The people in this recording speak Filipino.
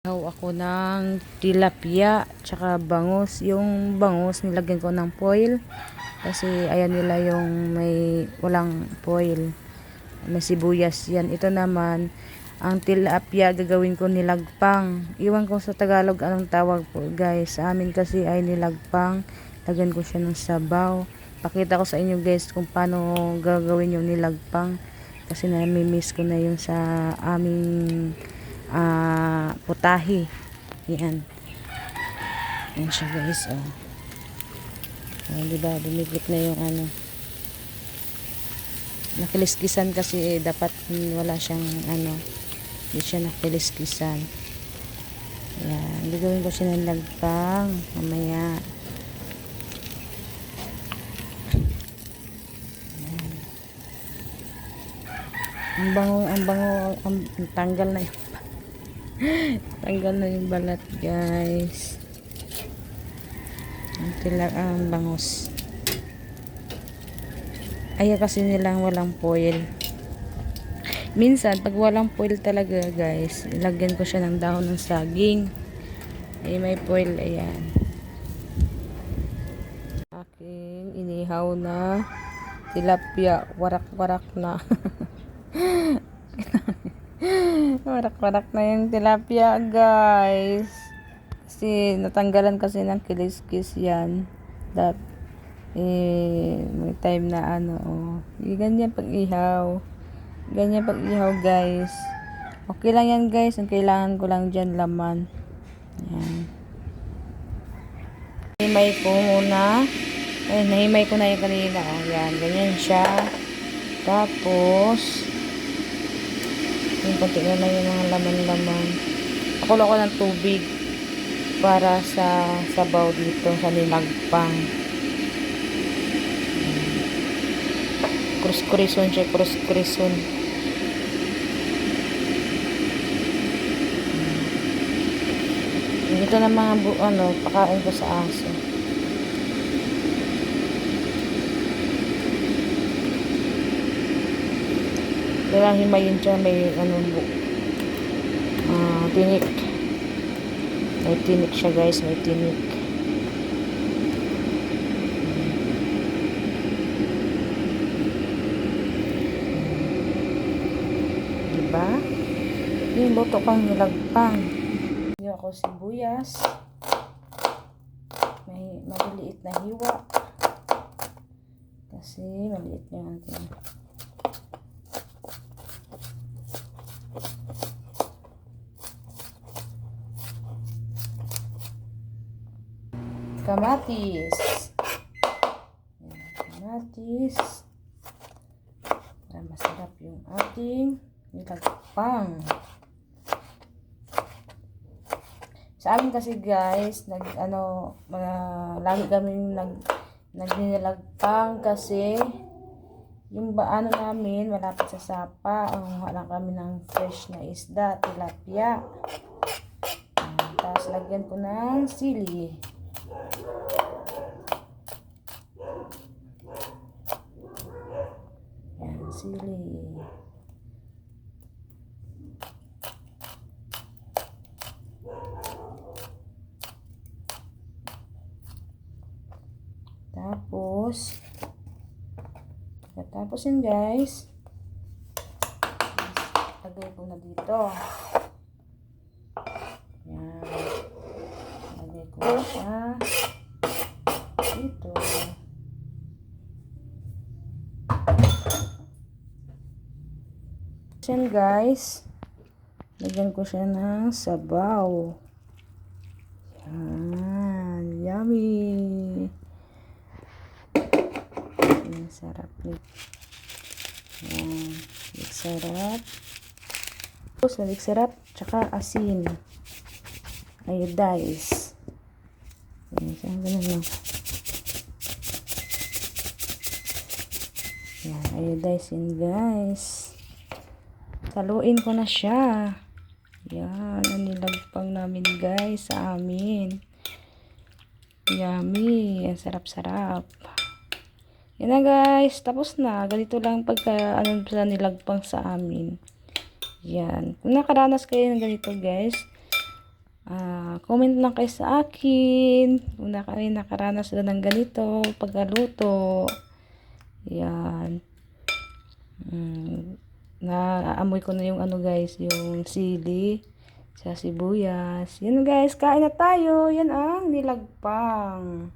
Ako ng tilapia tsaka bangus. Yung bangus nilagyan ko ng foil kasi ayan nila yung may walang foil, may sibuyas yan. Ito naman ang tilapia gagawin ko nilagpang. Iwan ko sa Tagalog anong tawag po guys, sa amin kasi ay nilagpang. Lagyan ko siya ng sabaw. Pakita ko sa inyo guys kung paano gagawin yung nilagpang kasi nami-miss ko na yung sa aming putahe. Yan. Yan siya guys. Oh. Diba, dumikit na yung ano. Nakiliskisan kasi dapat wala siyang ano. Hindi siya nakiliskisan. Yan. Gagawin ko siya ng lagpang. Mamaya. Yan. Ang bango, tanggal na yung tanggal na yung balat guys. Ang bangus. Ayaw kasi nilang walang foil. Minsan pag walang foil talaga guys, ilagyan ko siya ng dahon ng saging. Ay may foil, ayan. Aking inihaw na tilapia, warak-warak na. Warak-warak na yung tilapia guys. Kasi natanggalan kasi ng kiliskis yan. May time na ano, ganyan pag-ihaw. Ganyan pag-ihaw guys. Okay lang yan guys. Ang kailangan ko lang dyan laman. Yan. Nahimay ko muna. Nahimay ko na yung kanina. Yan, ganyan siya. Tapos, yung konti na lang yung mga laman-laman. Pakulo ko ng tubig para sa sabaw dito sa nilagpang. Krus-krison siya, krus-krison. Ito na mga pakain ko sa aso. Kailangan himayin siya, may tinik. May tinik siya guys, may tinik. Diba? Yung luto kang nilagpang. Hindi ako sibuyas. May maliliit na hiwa. Kasi maliit yung ating kamatis. Kamatis. Para masarap yung ating nilagpang. Sa amin kasi guys, lagi kami nagninilagpang kasi yung namin malapit sa sapa, lang kami ng fresh na isda, tilapia. Tapos lagyan ko ng sili. Yan, sili. Tapos yun guys, lagay ko na dito. Yan, lagay ko siya dito. Yan guys, lagyan ko siya ng sabaw. Yan, yummy. Ang sarap nito. Yan, sarap. Tapos sarap, tsaka asin. Iodize. Yan, ganun lang. Yan, iodize yun guys. Saluin ko na siya. Yan, ang nilagpang namin guys sa amin. Yummy, ang sarap-sarap. Yan na guys, tapos na. Ganito lang pagka sa nilagpang sa amin. Yan. Kung nakaranas kayo ng ganito guys, Comment lang kayo sa akin kung kayo nakaranas na ng ganito pagkaluto. Yan. Naamoy ko na yung ano guys, yung sili sa sibuyas. Yan guys, kain na tayo. Yan ang nilagpang.